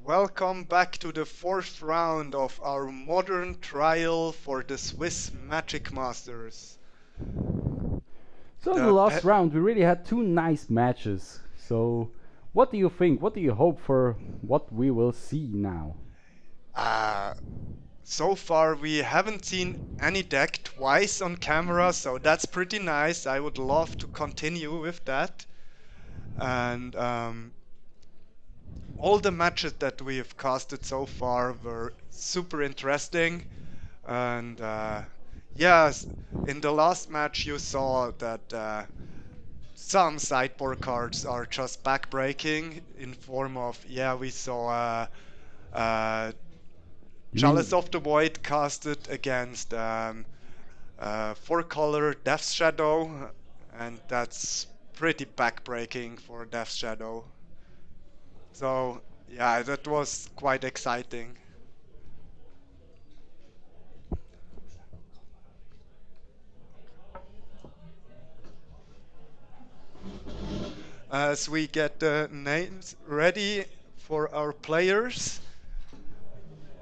Welcome back to the fourth round of our modern trial for the Swiss Magic Masters. So in the The last pe- round, we really had two nice matches. So, what do you think? What do you hope for? What we will see now? uh, so far we haven't seen any deck twice on camera, so that's pretty nice. I would love to continue with that. And all the matches that we have casted so far were super interesting. And yes, in the last match you saw that some sideboard cards are just backbreaking in form of, yeah, we saw You Chalice mean of the Void casted against four color Death Shadow, and that's pretty backbreaking for Death Shadow. So yeah, that was quite exciting. As we get the names ready for our players,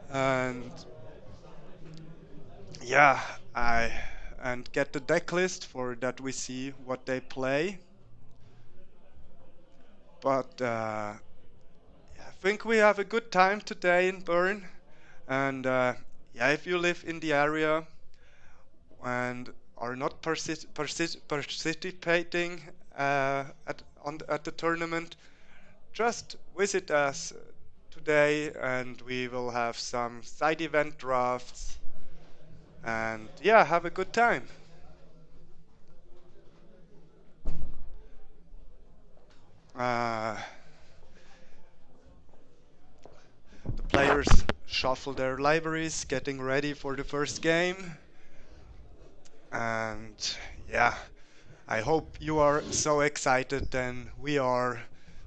and yeah, I and get the deck list for that we see what they play. But I think we have a good time today in Bern, and yeah, if you live in the area and are not participating at the tournament, just visit us today, and we will have some side event drafts, and yeah, have a good time. Uh, the players shuffle their libraries, getting ready for the first game. And yeah, I hope you are so excited than we are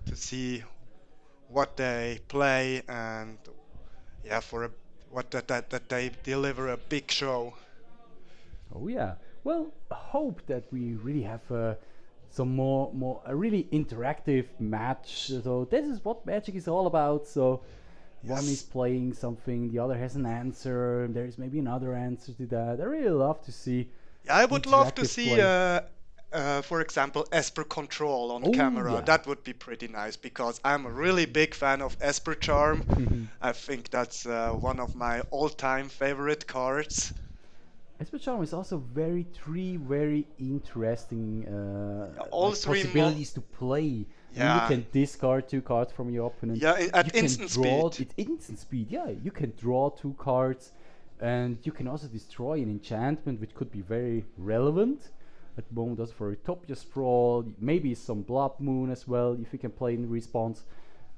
to see what they play, and yeah, for that they deliver a big show. Oh yeah. Well, hope that we really have some more a really interactive match. So this is what Magic is all about. So one is Yes. playing something, the other has an answer, and there is maybe another answer to that. I really love to see Yeah, I would love to interactive see, play. for example, Esper Control on Oh camera. yeah. That would be pretty nice because I'm a really big fan of Esper Charm. I think that's one of my all-time favorite cards. Especially is also very three very interesting All like three possibilities to play. I mean, you yeah, can discard two cards from your opponent. yeah, You at can instant draw speed. it instant speed. Yeah, you can draw two cards, and you can also destroy an enchantment, which could be very relevant at the moment. Also for Utopia Sprawl, maybe some Blood Moon as well, if you can play in response,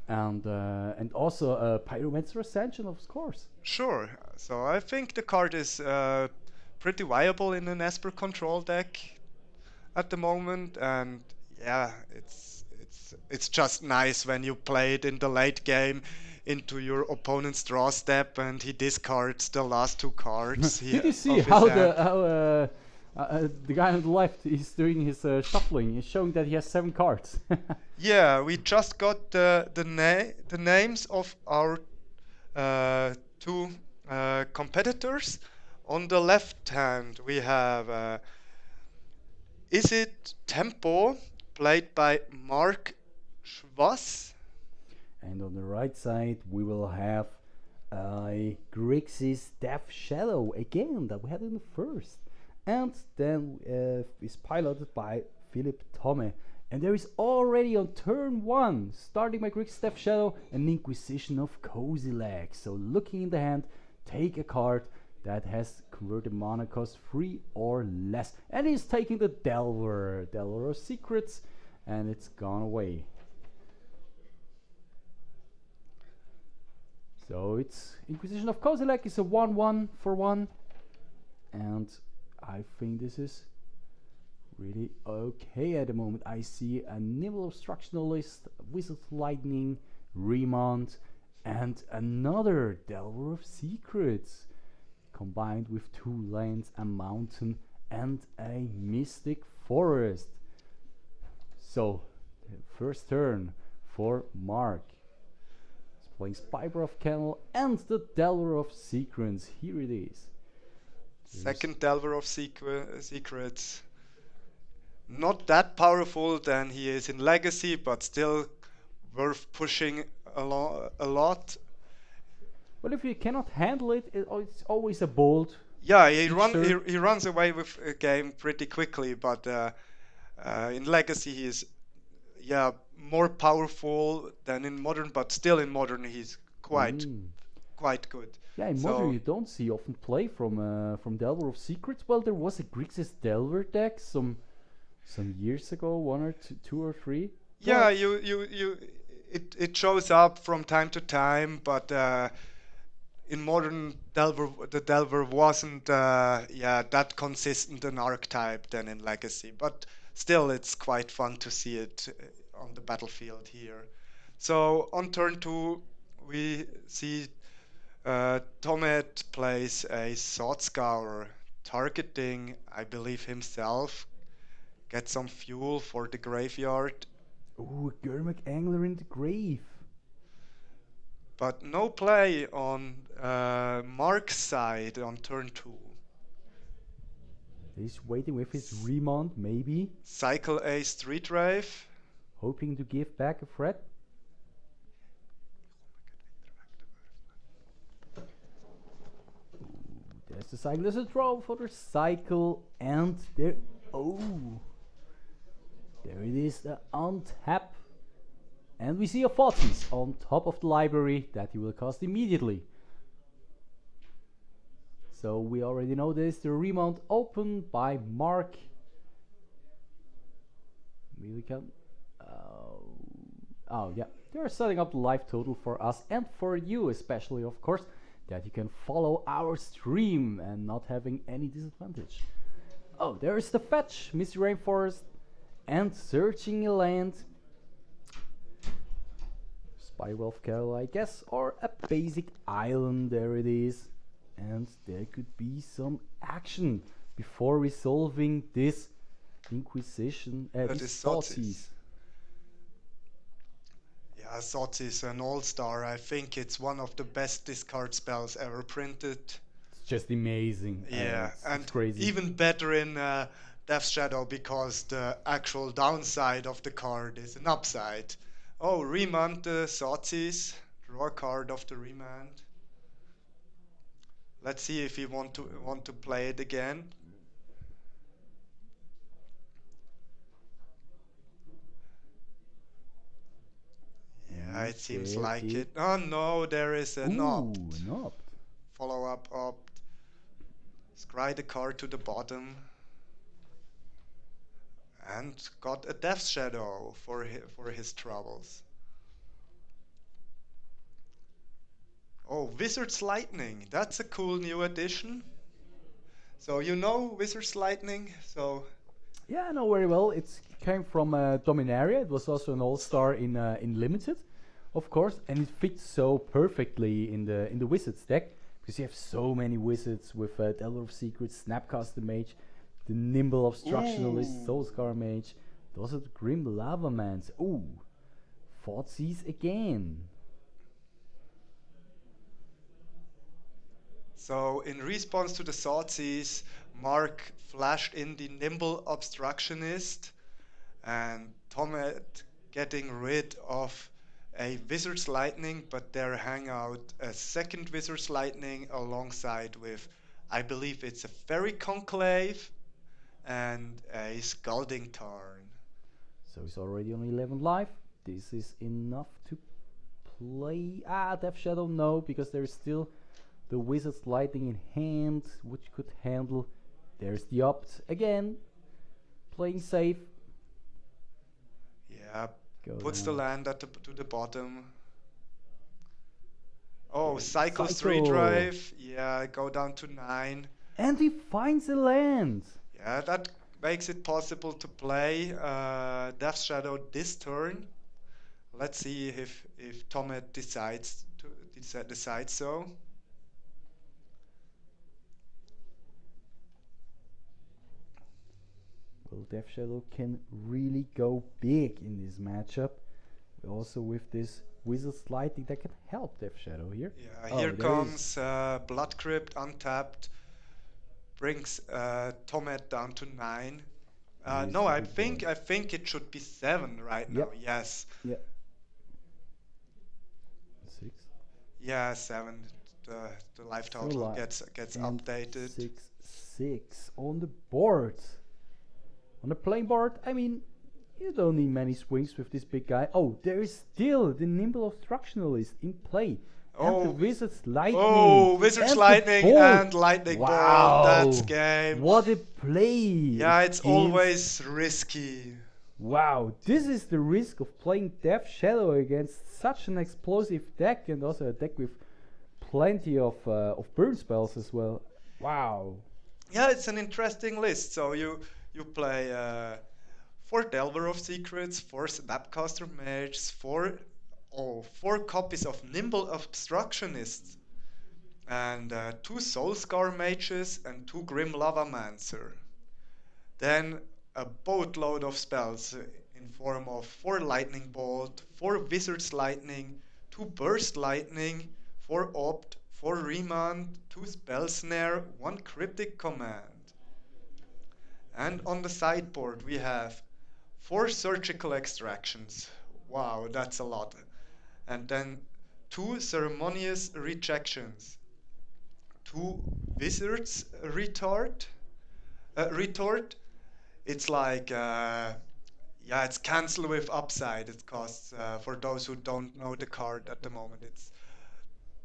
and also Pyromancer Ascension, of course. Sure. So I think the card is pretty viable in an Esper Control deck at the moment, and yeah, it's just nice when you play it in the late game into your opponent's draw step, and he discards the last two cards Did you see of his how hand. the guy on the left is doing his shuffling? He's showing that he has 7 cards. Yeah, we just got the names of our two competitors. On the left hand, we have Is It Tempo, played by Mark Schwass. And on the right side, we will have Grixis Death Shadow again that we had in the first. And then is piloted by Philippe Thomet. And there is already on turn 1, starting by Grixis Death Shadow, an Inquisition of Cozy Legs. So looking in the hand, take a card that has converted mana cost 3 or less. And he's taking the Delver of Secrets, and it's gone away. So it's Inquisition of Kozilek is a 1/1 for 1, and I think this is really okay at the moment. I see a Nibble Obstructionalist, Wizard Lightning, Remount, and another Delver of Secrets, combined with 2 lands, a mountain, and a Mystic Forest. So, first turn for Mark. playing Spider of Kennel and the Delver of Secrets. Here it is. Second Delver of Secrets. Not that powerful than he is in Legacy, but still worth pushing a lot. Well, if you cannot handle it, it's always a bold. Yeah, he runs away with a game pretty quickly, but in Legacy he is more powerful than in Modern, but still in Modern he's quite good. Yeah, in Modern you don't see often play from Delver of Secrets. Well, there was a Grixis Delver deck some years ago, one or two or three. Yeah, it shows up from time to time, but in Modern the Delver wasn't that consistent an archetype than in Legacy, but still it's quite fun to see it on the battlefield here. So on turn 2 we see Thomet plays a Sword Scour, targeting, I believe, himself, get some fuel for the graveyard. Ooh, Gurmuk Angler in the grave. But no play on Mark's side on turn 2. He's waiting with his Remount, maybe. Cycle a Street Rave. Hoping to give back a threat. There's the cycle. There's a draw for the cycle. And there. Oh. There it is, the untap. And we see a Thoughtseize on top of the library that he will cast immediately. So we already know this. The remount opened by Mark. We can. Oh yeah, they're setting up the live total for us and for you, especially, of course, that you can follow our stream and not having any disadvantage. Oh, there's the fetch, Misty Rainforest, and searching a land. Spiral of Carol, I guess, or a basic island. There it is, and there could be some action before resolving this Inquisition. This Thoughtseize. Yeah, Thoughtseize, an all-star. I think it's one of the best discard spells ever printed. It's just amazing. Yeah, it's crazy. Even better in Death Shadow, because the actual downside of the card is an upside. Oh, remand the Thoughtseize. Draw a card of the remand. Let's see if you want to play it again. Yeah, it seems like it. Oh no, there is an opt. Follow up opt. Scry the card to the bottom. And got a Death Shadow for his troubles. Oh, Wizard's Lightning. That's a cool new addition. So you know Wizard's Lightning? So yeah, I know very well. It came from Dominaria. It was also an all-star in Limited, of course, and it fits so perfectly in the Wizards deck, because you have so many Wizards with Delver of Secrets, Snapcaster Mage, the Nimble Obstructionalist, Soulscar Mage. Those are the Grim Lava Mans. Ooh, Thoughtseize again. So in response to the Thoughtseize, Mark flashed in the Nimble Obstructionist, and Thomet getting rid of a Wizard's Lightning, but there hang out a second Wizard's Lightning alongside with, I believe it's a Fairy Conclave and a Scalding Tarn. So he's already on 11 life. This is enough to play. Death Shadow, no, because there is still the Wizard's Lightning in hand, which could handle. There's the opt again, playing safe. Yeah, puts the land to the bottom. Oh, Cycle Street Drive. Yeah, go down to 9. And he finds a land. Yeah, that makes it possible to play Death Shadow this turn. Let's see if Thomet decides so. Well, Death Shadow can really go big in this matchup. Also with this Wizard's Lightning that can help Death Shadow here. Yeah, Oh, here there is. comes Blood Crypt untapped, brings Thomet down to 9. There is No, the I big think boy. I think it should be 7 right now. Yep. Yes. Yep. 6. Yeah, 7. The life So total gets and updated. 6 on the board. On the playing board, I mean, you don't need many swings with this big guy. Oh, there is still the Nimble Obstructionalist in play. And the Oh, Wizard's Lightning. oh, Wizard's and Lightning the bolt. and Lightning Bolt. That's Wow. game. What a play. Yeah, it's against- always risky. Wow, this is the risk of playing Death Shadow against such an explosive deck, and also a deck with plenty of burn spells as well. Wow. Yeah, it's an interesting list. So you play 4 Delver of Secrets, 4 Snapcaster Mages, 4 copies of Nimble Obstructionists, and 2 Soulscar Mages and 2 Grim Lavamancer. Then a boatload of spells in form of 4 Lightning Bolt, 4 Wizard's Lightning, 2 Burst Lightning, 4 Opt, 4 Remand, 2 Spell Snare, 1 Cryptic Command. And on the sideboard we have 4 Surgical Extractions. Wow, that's a lot. And then 2 Ceremonious Rejections, 2 Wizard's Retort. It's like, yeah, it's cancel with upside. It costs, for those who don't know the card at the moment, it's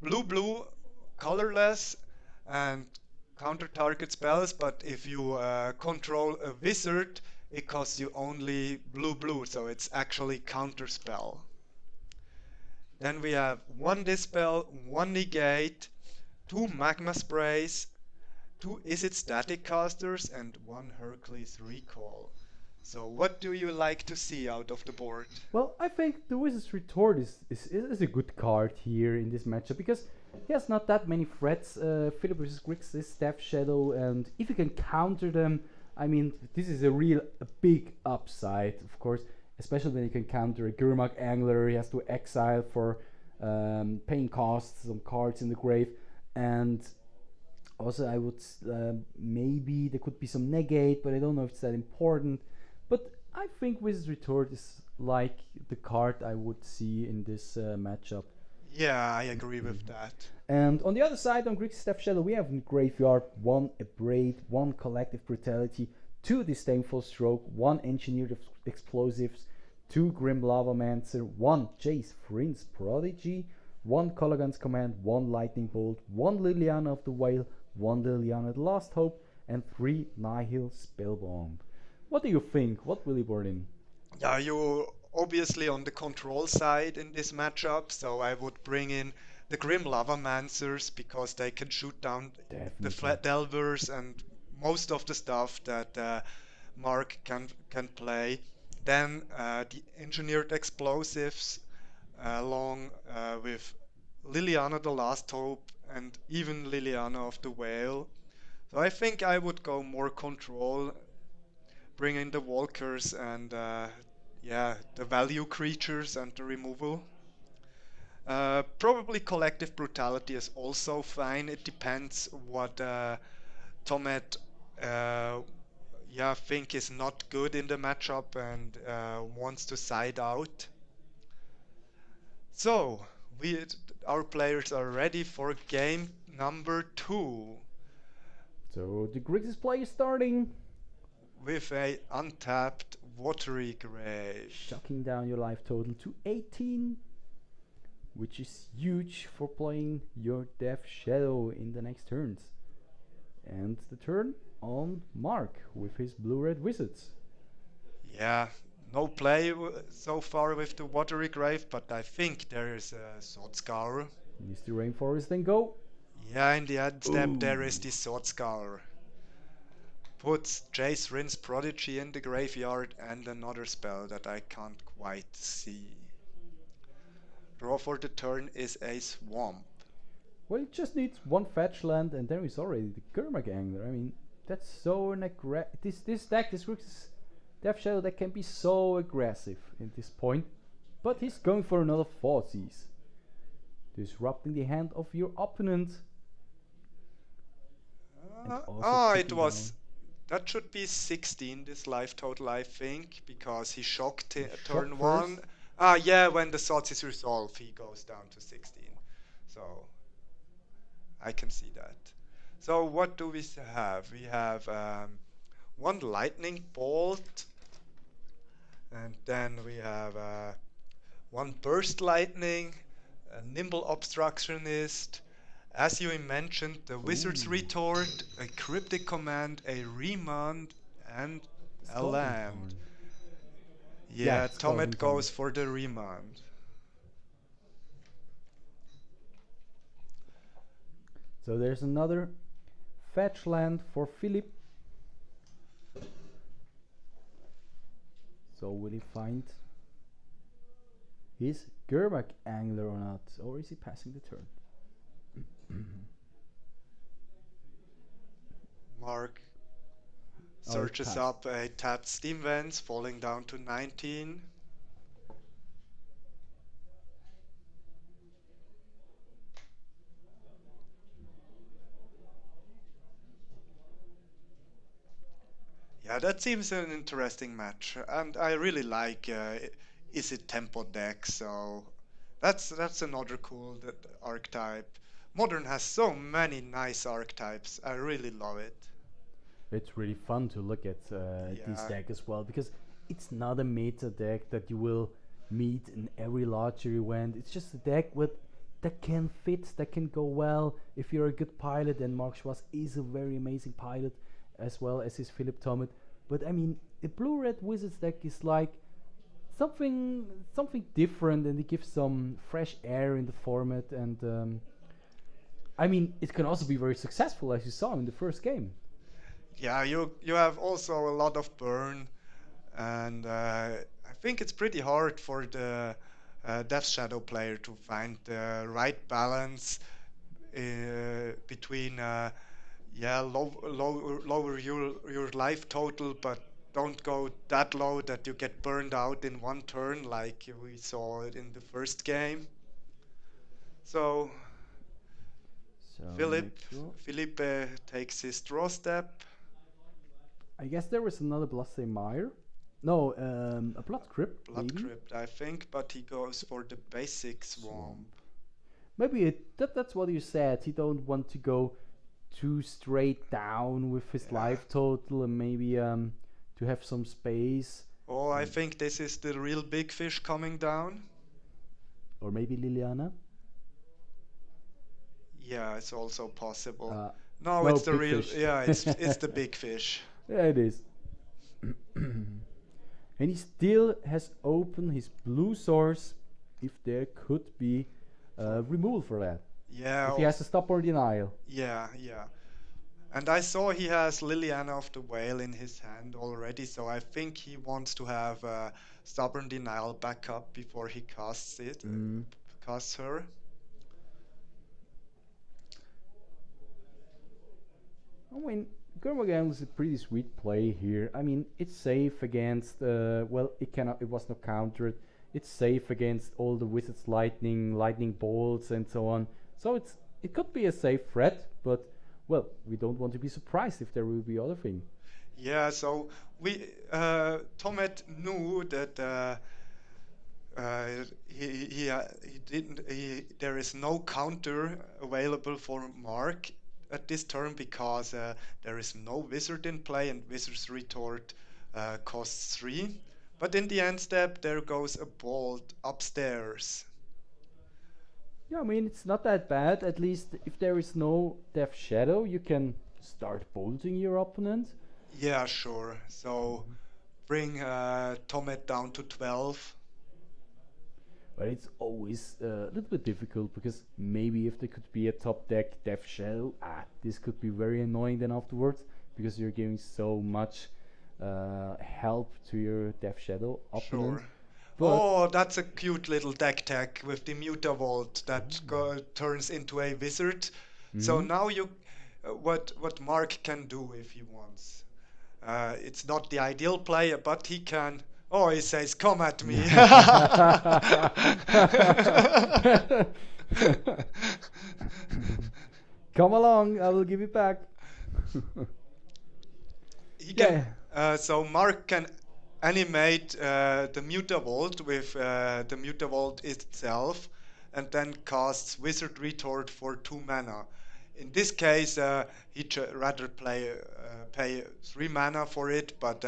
blue, colorless, and counter target spells. But if you control a wizard, it costs you only blue, so it's actually counter spell. Then we have 1 Dispel, 1 Negate, 2 Magma Sprays, 2 Is It Static Casters, and 1 Hercules Recall. So what do you like to see out of the board? Well, I think the Wizard's Retort is a good card here in this matchup because he has not that many threats. Philippe versus Grix is Death Shadow, and if you can counter them, I mean, this is a big upside, of course, especially when you can counter a Gurmag Angler. He has to exile for paying costs, some cards in the grave, and also I would maybe there could be some negate, but I don't know if it's that important. But I think Wizard's Retort is like the card I would see in this matchup. Yeah, I agree with that. And on the other side, on Grixis Death Shadow, we have in Graveyard 1 Abrade, 1 Collective Brutality, 2 Disdainful Stroke, 1 Engineered Explosives, 2 Grim Lavamancer, 1 Jace Vryn's Prodigy, 1 Colligan's Command, 1 Lightning Bolt, 1 Liliana of the Whale, 1 Liliana the Last Hope, and 3 Nihil Spellbomb. What do you think? What will you board in? Yeah, you obviously on the control side in this matchup, so I would bring in the Grim Lavamancers because they can shoot down the Flat Delvers and most of the stuff that Mark can play. Then the Engineered Explosives along with Liliana the Last Hope and even Liliana of the Whale. So I think I would go more control, bring in the Walkers and yeah, the value creatures and the removal. Probably Collective Brutality is also fine. It depends what Thomet yeah, think is not good in the matchup and wants to side out. So our players are ready for game number 2. So the Grixis play is starting. With a untapped Watery Grave. Shocking down your life total to 18, which is huge for playing your Death Shadow in the next turns. And the turn on Mark with his Blue-Red Wizards. Yeah, no play so far with the Watery Grave, but I think there is a Sword Scour. Misty Rainforest, then go. Yeah, in the end step there is the Sword Scour. Puts Jace Vryn's Prodigy in the graveyard and another spell that I can't quite see. Draw for the turn is a Swamp. Well, it just needs 1 fetch land and there is already the Gurmag Angler. I mean, that's so this deck, this Grixis Death Shadow deck can be so aggressive at this point. But he's going for another 40s, disrupting the hand of your opponent and also It taking down was. That should be 16, this life total, I think, because he shocked the shock turn first. 1. Yeah, when the thought is resolved, he goes down to 16. So I can see that. So what do we have? We have one lightning bolt, and then we have one burst lightning, a nimble obstructionist, as you mentioned, the wizard's Ooh, retort, a cryptic command, a remand, and a Scalding land. Tarn. Yeah, Yeah, Scalding Thomet Tarn. goes for the remand. So there's another fetch land for Philippe. So will he find his Gerbak angler or not? Or is he passing the turn? Mark Oh, he searches passed. up a tapped steam vents, falling down to 19. Yeah, that seems an interesting match, and I really like is it tempo deck, so that's another cool archetype. Modern has so many nice archetypes. I really love it. It's really fun to look at this Yeah, deck as well because it's not a meta deck that you will meet in every larger event. It's just a deck with that can fit, that can go well if you're a good pilot. And Mark Schwass is a very amazing pilot, as well as his Philippe Thomet. But I mean, the Blue Red Wizards deck is like something something different, and it gives some fresh air in the format. And I mean, it can also be very successful, as you saw in the first game. yeah. You have also a lot of burn, and I think it's pretty hard for the Death Shadow player to find the right balance between yeah, lower your life total, but don't go that low that you get burned out in one turn, like we saw it in the first game. So So Philip make sure. Philippe takes his draw step, I guess there was another Blasphemire. No, a Blood Crypt, blood maybe. crypt, I think, but he goes for the basic Swamp. swamp. Maybe that's what you said. He don't want to go too straight down with his Yeah. life total, and maybe to have some space. Oh, I Mm, think this is the real big fish coming down. or maybe Liliana. Yeah, it's also possible. Uh, No, no, it's the big real. fish. Yeah, it's the big fish. Yeah, it is. And he still has open his blue source if there could be removal for that. Yeah, If he has a stop or denial. yeah. And I saw he has Liliana of the Whale in his hand already, so I think he wants to have Stubborn Denial backup before he casts it, Mm. casts her. I mean, Gurmagan is a pretty sweet play here. I mean, it's safe against. Well, it cannot. It was not countered. It's safe against all the wizards' lightning bolts, and so on. So it could be a safe threat, but well, we don't want to be surprised if there will be other thing. Yeah, so Thomet knew that he didn't there is no counter available for Mark at this turn because there is no wizard in play and wizard's retort costs 3. But in the end step there goes a bolt upstairs. Yeah, I mean, it's not that bad. At least if there is no Death Shadow, you can start bolting your opponent. Yeah, sure. So bring Thomet down to 12. But it's always a little bit difficult because maybe if there could be a top deck Death Shadow, this could be very annoying then afterwards because you're giving so much help to your Death Shadow opponent. Sure. But Oh, that's a cute little deck tech with the Mutavault that turns into a wizard. So mhm. now what Mark can do if he wants. It's not the ideal play, but he can Oh, he says, come at me. Come along, I will give it back. He can, Yeah. so Mark can animate the Mutavolt with the Mutavolt itself and then casts Wizard Retort for 2 mana. In this case, he'd rather pay 3 mana for it, but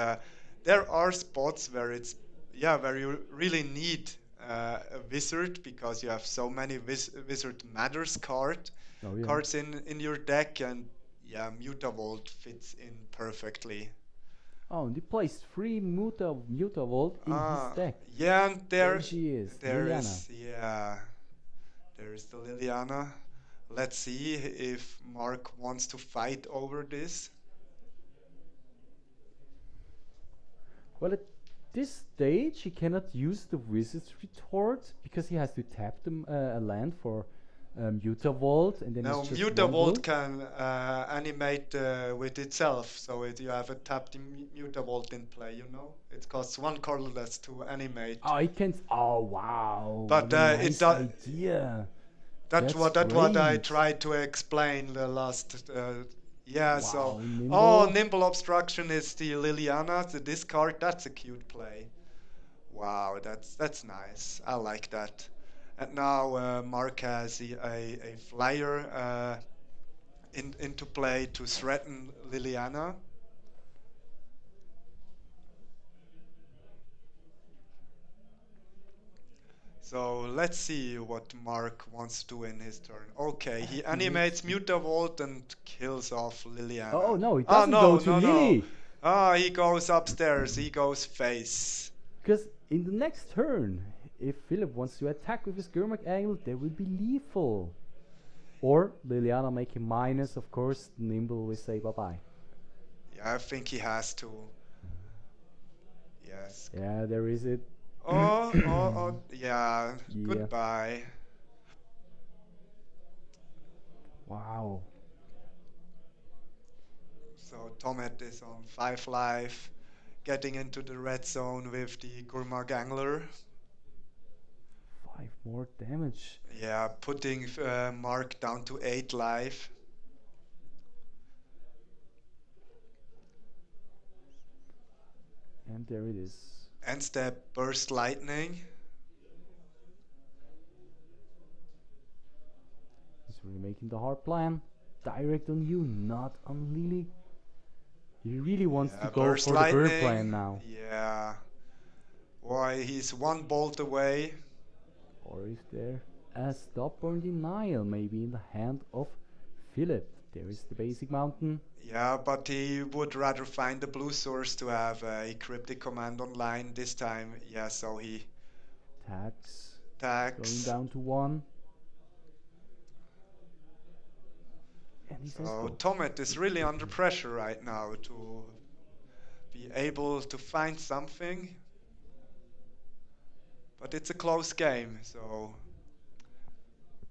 there are spots where it's, yeah, where you really need a wizard because you have so many Wizard Matters Oh yeah. cards in your deck, and yeah, Mutavolt fits in perfectly. Oh, and he placed three Mutavolt in his Ah, deck. yeah, and There she is, there Liliana. is, yeah, there is the Liliana. Let's see if Mark wants to fight over this. Well, at this stage, he cannot use the Wizard's Retort because he has to tap them a land for Mutavolt, and then it's Now, just one blue. Mutavolt can animate with itself, so you have a tapped Mutavolt in play, you know? It costs 1 colorless to animate. Oh, he can. Oh, wow. But What a it nice does. idea. That's That's what I great. tried to explain the last. Yeah, so Wow, oh, nimble. nimble obstruction is the Liliana, the discard. That's a cute play. Wow, that's nice. I like that. And now Mark has a flyer into play to threaten Liliana. So let's see what Mark wants to do in his turn. Okay, he He makes. animates Mutavolt and kills off Oh, Liliana. no, he Oh doesn't go no, to no, no. Lily. Ah, he goes upstairs. He goes face. Because in the next turn, if Philip wants to attack with his Gurmak angle, they will be lethal. Or Liliana make a minus, of course, Nimble will say bye bye. Yeah, I think he has to. Yes. Yeah, there is it. Oh, oh, oh, yeah. Yeah. Goodbye. Wow. So Thomet is on 5 life, getting into the red zone with the Gurmag Angler. 5 more damage. Yeah, putting Mark down to 8 life. And there it is. End step burst lightning. He's really making the hard plan. Direct on you, not on Lily. He really wants to Yeah, go burst for the bird plan lightning. now. Yeah. Why, he's 1 bolt away. Or is there a stubborn denial maybe in the hand of Philip? There is the basic mountain. Yeah, but he would rather find a blue source to have a cryptic command online this time. Yeah, so he Tax going attacks. down to 1. And he says So go. Thomet is really under pressure right now to be able to find something. But it's a close game, so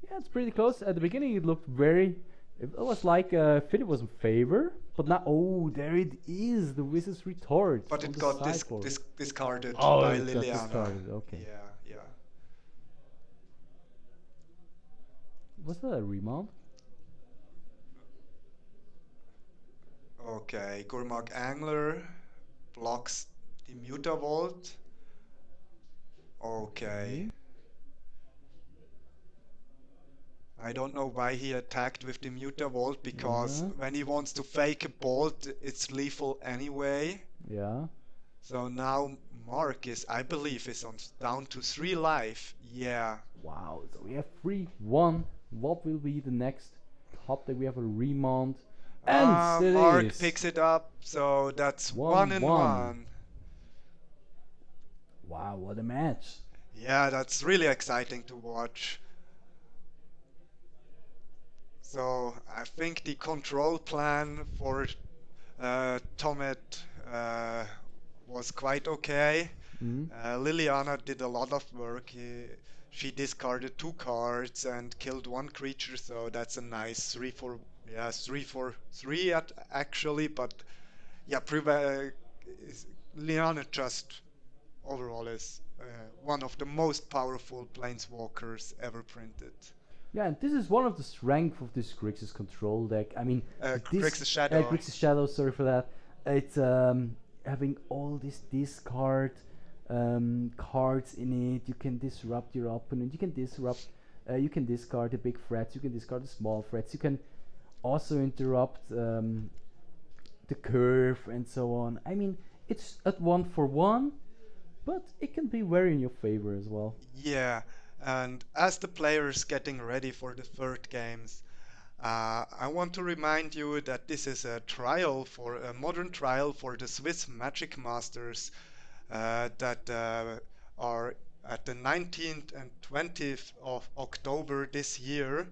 Yeah, it's pretty close. At the beginning, it looked very. It was like Philip was in favor, but now, oh, there it is, the Wizard's Retort but on it the got sideboard. discarded Oh, by it got Liliana. discarded. Okay. Yeah, yeah. Was that a remount? Okay, Gurmag Angler blocks the Mutavolt. Okay. Okay. I don't know why he attacked with the Mutavolt because Yeah. when he wants to fake a bolt, it's lethal anyway. Yeah. So now Mark is, I believe, is on down to 3 life. Yeah. Wow. So we have 3-1. What will be the next top that we have a remount? And it Mark is picks it up, so that's 1 and 1-1. 1. Wow, what a match. Yeah, that's really exciting to watch. So I think the control plan for Thomet was quite okay. Mm. Liliana did a lot of work. She discarded 2 cards and killed 1 creature, so that's a nice 3 for 3 actually. But yeah, Liliana just overall is one of the most powerful planeswalkers ever printed. Yeah, and this is one of the strengths of this Grixis control deck. I mean, this Grixis Shadow. Grixis Shadow. Sorry for that. It's having all this discard cards in it. You can disrupt your opponent. You can disrupt. You can discard the big threats. You can discard the small threats. You can also interrupt the curve and so on. I mean, it's at 1 for 1, but it can be very in your favor as well. Yeah, and as the players getting ready for the third games, I want to remind you that this is a modern trial for the Swiss Magic Masters that are at the 19th and 20th of October this year,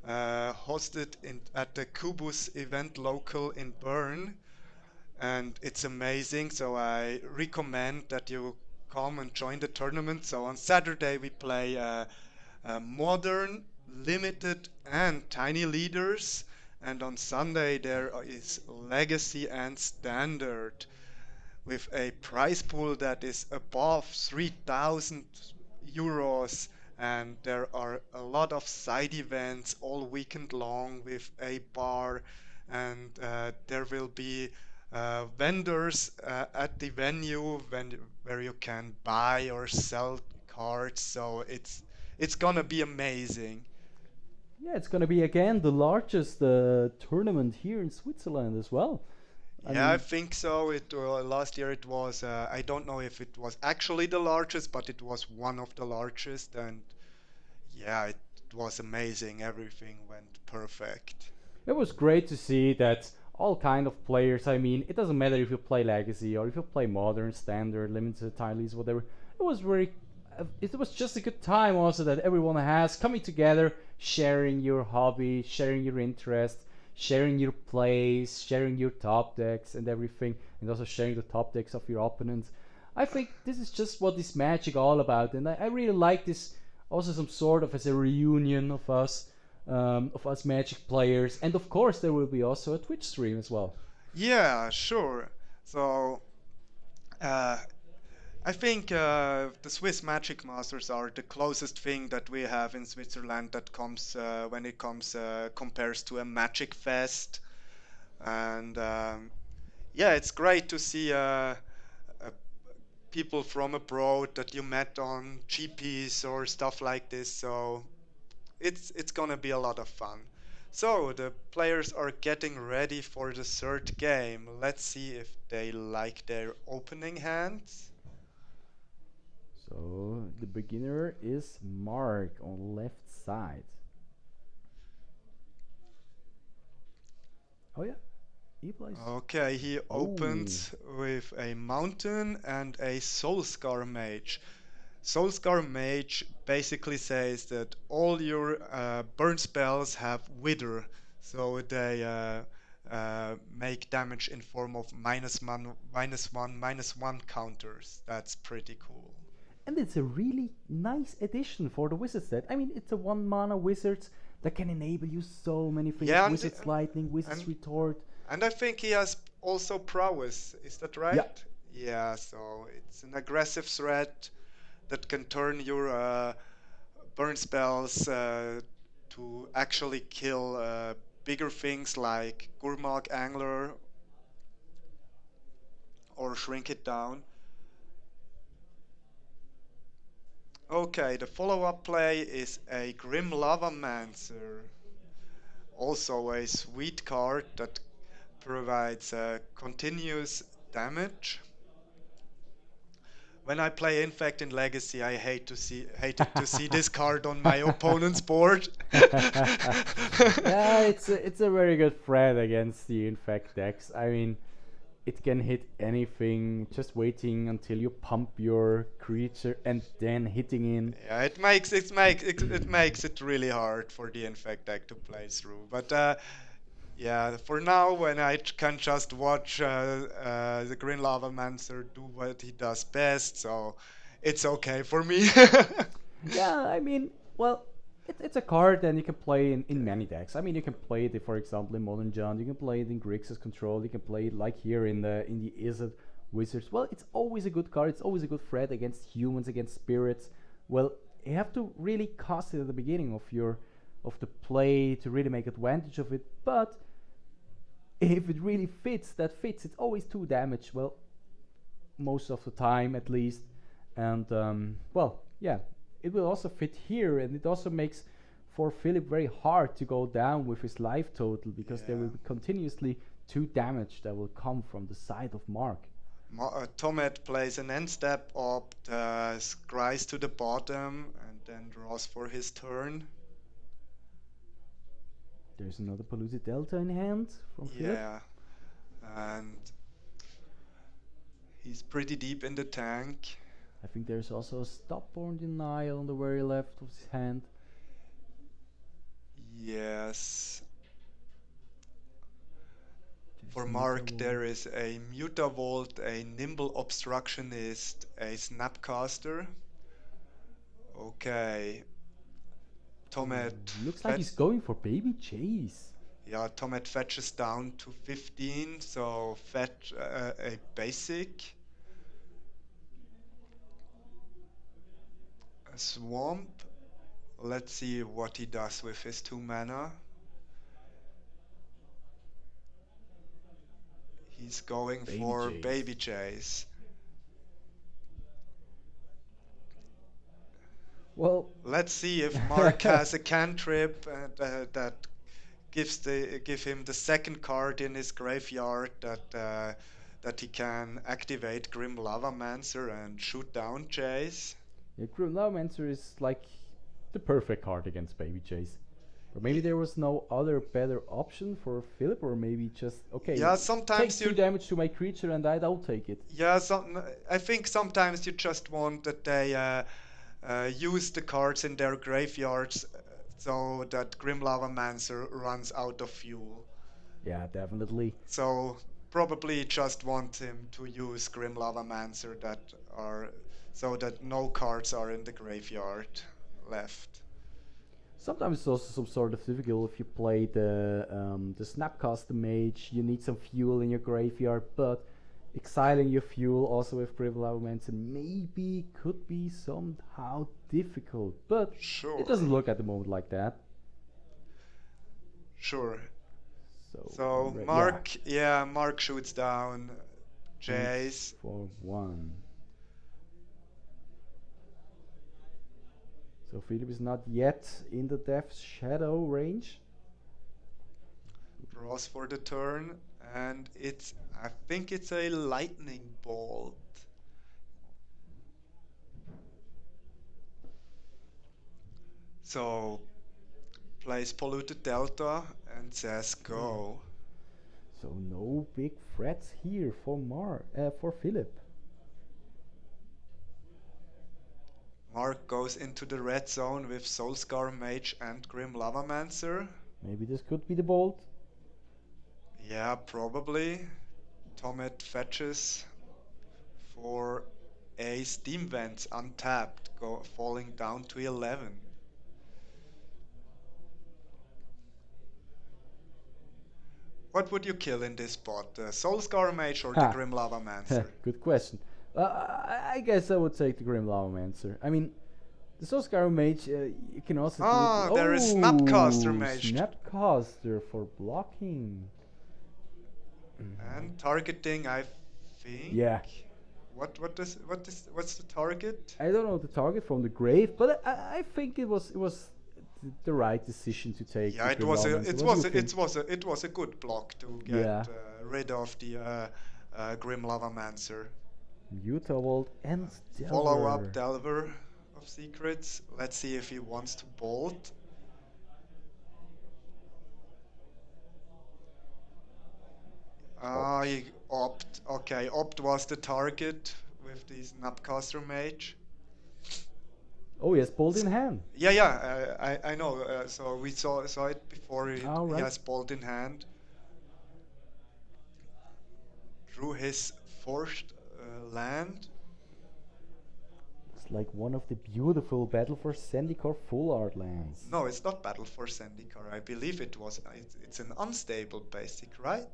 hosted at the Kubus event local in Bern, and it's amazing. So I recommend that you come and join the tournament. So on Saturday we play modern, limited, and tiny leaders, and on Sunday there is legacy and standard with a prize pool that is above 3,000 euros, and there are a lot of side events all weekend long with a bar, and there will be vendors at the venue where you can buy or sell cards. So it's gonna be amazing. Yeah, it's gonna be again the largest tournament here in Switzerland as well. I Yeah, I mean, think so. It last year it was. I don't know if it was actually the largest, but it was one of the largest, and yeah, it was amazing. Everything went perfect. it was great to see that all kind of players. I mean, it doesn't matter if you play Legacy or if you play Modern, Standard, Limited, Tiles, whatever. It was very. It was just a good time also that everyone has coming together, sharing your hobby, sharing your interest, sharing your plays, sharing your top decks and everything, and also sharing the top decks of your opponents. I think this is just what is Magic all about, and I really like this also some sort of as a reunion of us Magic players, and of course there will be also a Twitch stream as well. Yeah, sure. So uh, I think the Swiss Magic Masters are the closest thing that we have in Switzerland that comes when it comes compares to a Magic Fest, and yeah, it's great to see people from abroad that you met on GPs or stuff like this. So it's gonna be a lot of fun. So the players are getting ready for the third game. Let's see if they like their opening hands. So the beginner is Mark on left side. Oh yeah, he plays. Okay, he Oh, opens with a mountain and a Soulscar Mage. Soulscar Mage basically says that all your burn spells have Wither, so they make damage in form of -1, -1, -1 counters. That's pretty cool. and it's a really nice addition for the wizard set. I mean, it's a 1 mana wizard that can enable you so many things. Yeah, Wizard's Lightning, Wizard's and Retort. and I think he has also prowess. Is that Yeah, right? Yeah, so it's an aggressive threat that can turn your burn spells to actually kill bigger things like Gurmag Angler or shrink it down. Okay, the follow-up play is a Grim Lavamancer, also a sweet card that provides continuous damage. When I play Infect in Legacy, I hated to see this card on my opponent's board. yeah, it's a very good threat against the infect decks. I mean, it can hit anything. Just waiting until you pump your creature and then hitting in. Yeah, it makes it really hard for the Infect deck to play through. But yeah, for now, when can just watch the Green Lava Mancer do what he does best, so it's okay for me. Yeah, I mean, well, it's a card and you can play in many decks. I mean, you can play it, for example, in Modern John. You can play it in Grixis Control. You can play it like here in the Izzet wizards. Well, it's always a good card. It's always a good threat against humans, against spirits. Well, you have to really cast it at the beginning of the play to really make advantage of it. But if it really fits, that fits. It's always 2 damage. Well, most of the time at least. And well, yeah, it will also fit here, and it also makes for Philip very hard to go down with his life total because there will Yeah. be continuously 2 damage that will come from the side of Mark. Thomet plays an end step opt, scries to the bottom, and then draws for his turn. There's another polluted delta in hand from Philip. Yeah, and he's pretty deep in the tank. I think there's also a stubborn denial on the very left of his hand. Yes. There's For Mark, Mutavolt. there is a Mutavolt, a Nimble Obstructionist, a Snapcaster. Okay. Thomet Looks like he's fetch, going for Baby Chase. yeah, Thomet fetches down to 15, so fetch a basic. A Swamp. Let's see what he does with his 2 mana. He's going Baby for Chase. Baby Chase. Well, Let's see if Mark has a cantrip that give him the second card in his graveyard that he can activate Grim Lavamancer and shoot down Chase. yeah, Grim Lavamancer is like the perfect card against Baby Chase. Or maybe Ye- there was no other better option for Philip, or maybe just okay. Yeah, Take sometimes 2 you damage to my creature and I'll take it. yeah I think sometimes you just want that they use the cards in their graveyards so that Grim Lavamancer runs out of fuel. Yeah, definitely. So probably just want him to use Grim Lavamancer that are so that no cards are in the graveyard left. Sometimes it's also some sort of difficult if you play the Snapcaster Mage. You need some fuel in your graveyard, but exiling your fuel also with Grim Lavamancer maybe could be somehow difficult. But Sure, it doesn't look at the moment like that. sure. So, So Mark shoots down points Jace. for 1. So Philip is not yet in the Death's Shadow range. Draws for the turn, and I think it's a lightning bolt. So plays polluted delta and says go. So no big threats here for Philip. Mark goes into the red zone with Soulscar Mage and Grim Lavamancer. Maybe this could be the bolt. Yeah, probably. Thomet fetches for a Steam Vent untapped, falling down to 11. What would you kill in this spot? The Soulscar Mage or the Ha. Grim Lavamancer? Good question. I guess I would take the Grim Lavamancer. I mean, the Soulscar Mage, you can also do it. There is Snapcaster Mage. Snapcaster for blocking. And targeting, I think. Yeah. What's the target? I don't know the target from the grave, but I think it was the right decision to take. Yeah, the Grim Lavamancer. What do you think? it was a good block to get Yeah. rid of the Grim Lavamancer. Mutavolt and Delver. Follow up Delver of Secrets. Let's see if he wants to bolt. He opt. Okay, opt was the target with the Snapcaster Mage. Oh, yes, bolt in hand. Yeah, I know. So we saw it before. He Alright. has bolt in hand. Drew his forced land. It's like one of the beautiful Battle for Zendikar full art lands. No, it's not Battle for Zendikar. I believe it's an unstable basic, right?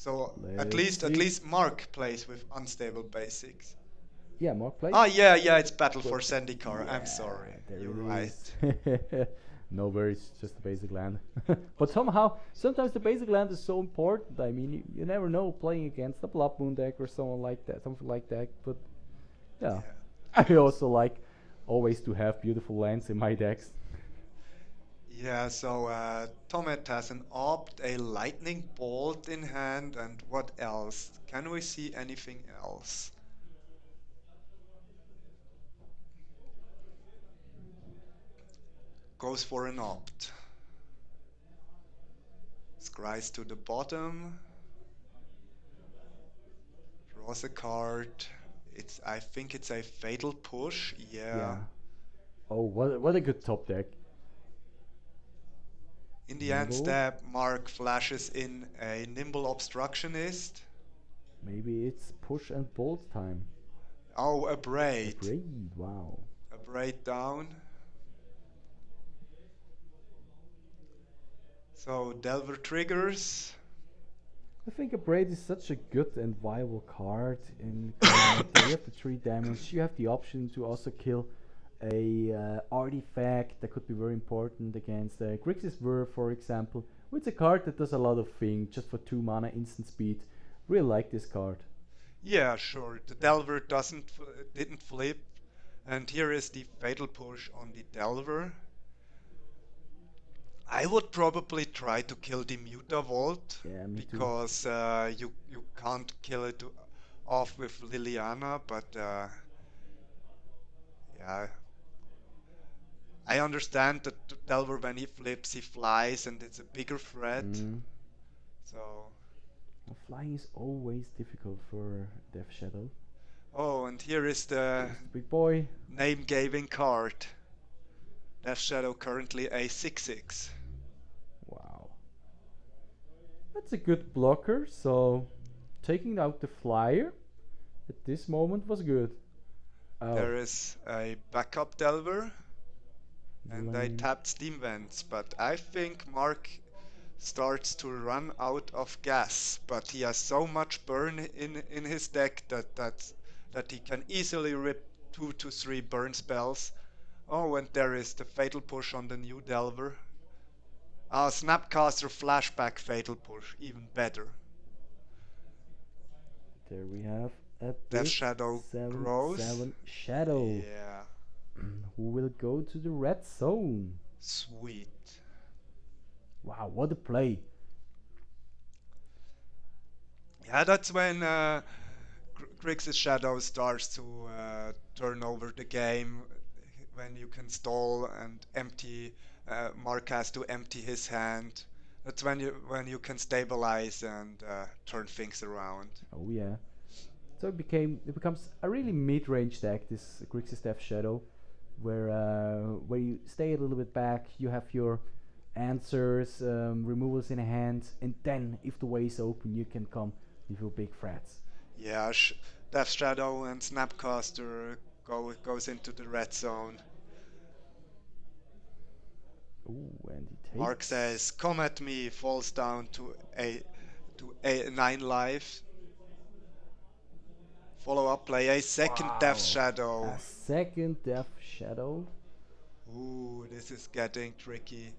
So Let's at see. least Mark plays with unstable basics. Yeah, Mark Ah, plays. yeah, yeah, it's Battle Good. for Zendikar. I'm Yeah, sorry. there You're it right. is. No worries, just a basic land. But somehow, sometimes the basic land is so important. I mean, you never know playing against a Blood Moon deck or someone like that, something like that. But yeah, Yeah. I also like always to have beautiful lands in my decks. Yeah, so Thomet has an Opt, a Lightning Bolt in hand, and what else? Can we see anything else? Goes for an Opt. Scries to the bottom, draws a card. I think it's a Fatal Push. Yeah. Yeah. Oh, what a good top deck. In the end Nimble. step, Mark flashes in a Nimble Obstructionist. Maybe it's push and bolt time. Oh, a A Braid. braid. Wow. A Braid down. So Delver triggers. I think a braid is such a good and viable card in coming up there. You have the 3 damage. You have the option to also kill a artifact that could be very important against Grixis Verve, for example. It's a card that does a lot of things just for 2 mana instant speed. Really like this card. Yeah, sure. The Delver didn't flip. And here is the Fatal Push on the Delver. I would probably try to kill the Mutavault Yeah, me too. because you can't kill it off with Liliana, but yeah, I understand that Delver when he flips he flies and it's a bigger threat. Mm. So Well, flying is always difficult for Death Shadow. oh, and here is the There's the big boy. name-giving card. Death Shadow currently a 6/6. Wow. That's a good blocker, so taking out the flyer at this moment was good. Oh, There is a backup Delver and I lane. tapped Steam Vents, but I think Mark starts to run out of gas. But he has so much burn in his deck that he can easily rip 2 to 3 burn spells. Oh, and there is the Fatal Push on the new Delver. Ah, Snapcaster Flashback Fatal Push, even better. There we have a Death big Shadow grows. 7/7 shadow Yeah, who will go to the red zone. sweet. Wow, what a play. Yeah, that's when Grixis Shadow starts to turn over the game, when you can stall and empty. Mark has to empty his hand. That's when you can stabilize and turn things around. Oh yeah. So it becomes a really mid-range deck, this Grixis Death Shadow, where you stay a little bit back, you have your answers, removals in hand, and then if the way is open, you can come with your big threats. Yeah, Death Shadow and Snapcaster goes into the red zone. Ooh, and he Mark takes. says, "Come at me," falls down to a 9 life. Follow up play a second Death Wow, a Shadow. second Death Shadow. Ooh, this is getting tricky.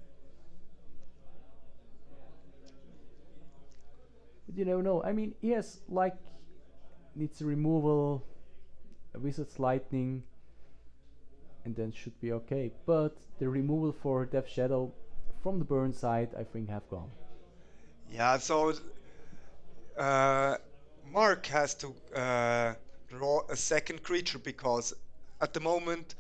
But you never know. I mean, yes, like needs a removal, a Wizard's Lightning, and then should be okay. But the removal for Death Shadow from the burn side, I think, have gone. Yeah, so uh, Mark has to draw a second creature because at the moment,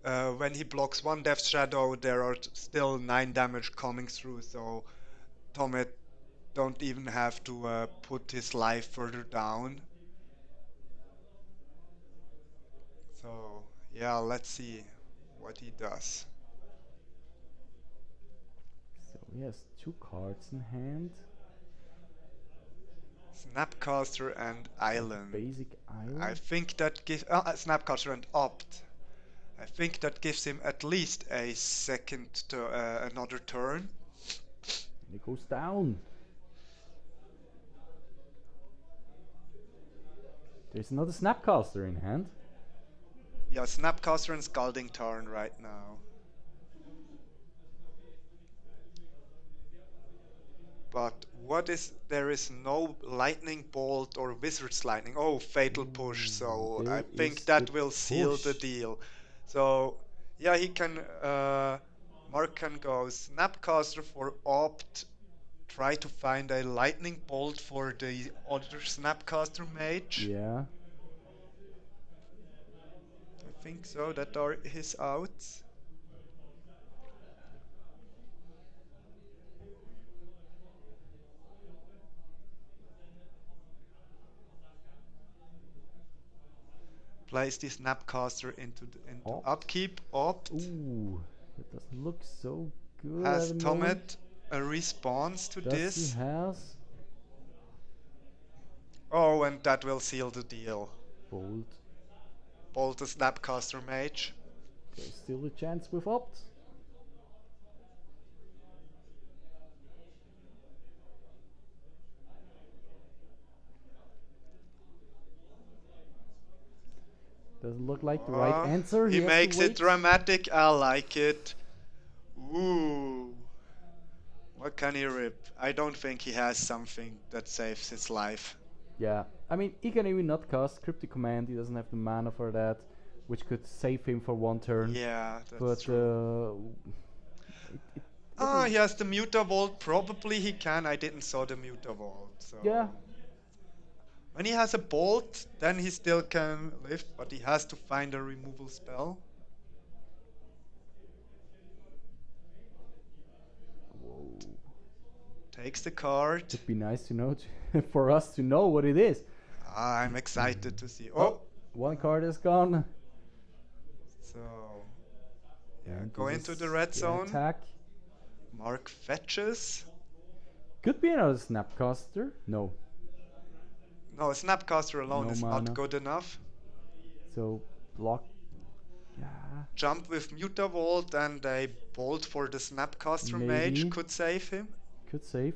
when he blocks one Death Shadow, there are still 9 damage coming through. So Thomet don't even have to put his life further down. So yeah, let's see what he does. So he has 2 cards in hand. Snapcaster and So Island. basic I island. think that gives Snapcaster and Opt. I think that gives him at least a second to another turn. And it goes down. There's another Snapcaster in hand. Yeah, Snapcaster and Scalding Tarn right now. But what is, there is no Lightning Bolt or Wizard's Lightning. Oh, Fatal Push, so I There think is the that will seal the push. deal. So, yeah, he can, Mark can go Snapcaster for Opt, try to find a Lightning Bolt for the other Snapcaster Mage. Yeah. I think so, that are his outs. Place the Snapcaster into Opt. upkeep. Opt. Ooh, that doesn't look so good at Has the moment. Thomet a response to Does he this? has Oh, and that will seal the deal. bold? Bolt the Snapcaster Mage. There's still a chance with Opt. Doesn't look like the right answer. He Has to makes it wait. dramatic. I like it. Ooh. What can he rip? I don't think he has something that saves his life. Yeah, I mean, he can even not cast Cryptic Command. He doesn't have the mana for that, which could save him for one turn. Yeah, that's But true. it Ah, doesn't. he has the Mutavault. Probably he can. I didn't saw the Mutavault, so. Yeah, When he has a bolt, then he still can live, but he has to find a removal spell. whoa. Takes the card. It'd be nice to know, for us to know what it is. Ah, I'm excited to see. Oh, one card is gone. So yeah, And go this into is the red zone. Attack. Mark fetches. Could be another Snapcaster. No. No, Snapcaster alone No is mana. not good enough. So block. Yeah. Jump with Mutavault and a bolt for the Snapcaster Maybe. Mage could save him. Could save.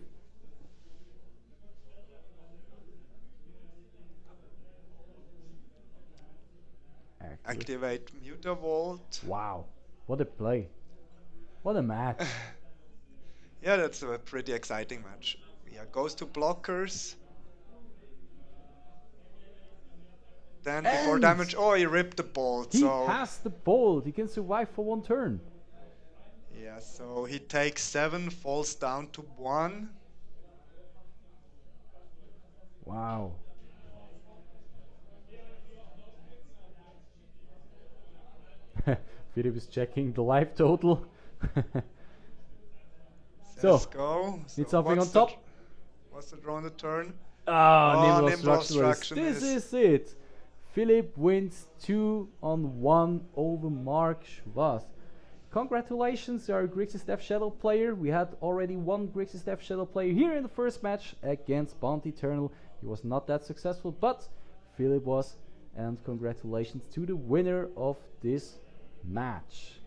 Activate Mutavault. Wow. What a play. What a match. Yeah, that's a pretty exciting match. Yeah, goes to blockers. Then before And damage, oh, he ripped the bolt. he So has the bolt. He can survive for one turn. yeah, so he takes 7, falls down to 1. Wow. Philippe is checking the life total. So, Let's go. need So something what's on top. What's the draw on the turn? Ah, Oh, Nimble Nimble Structuralist. Obstruction This is- is it. Philippe wins 2-1 over Mark Schwass. Congratulations, you are a Grixis Death Shadow player. We had already one Grixis Death Shadow player here in the first match against Bounty Eternal. He was not that successful, but Philippe was. And congratulations to the winner of this match.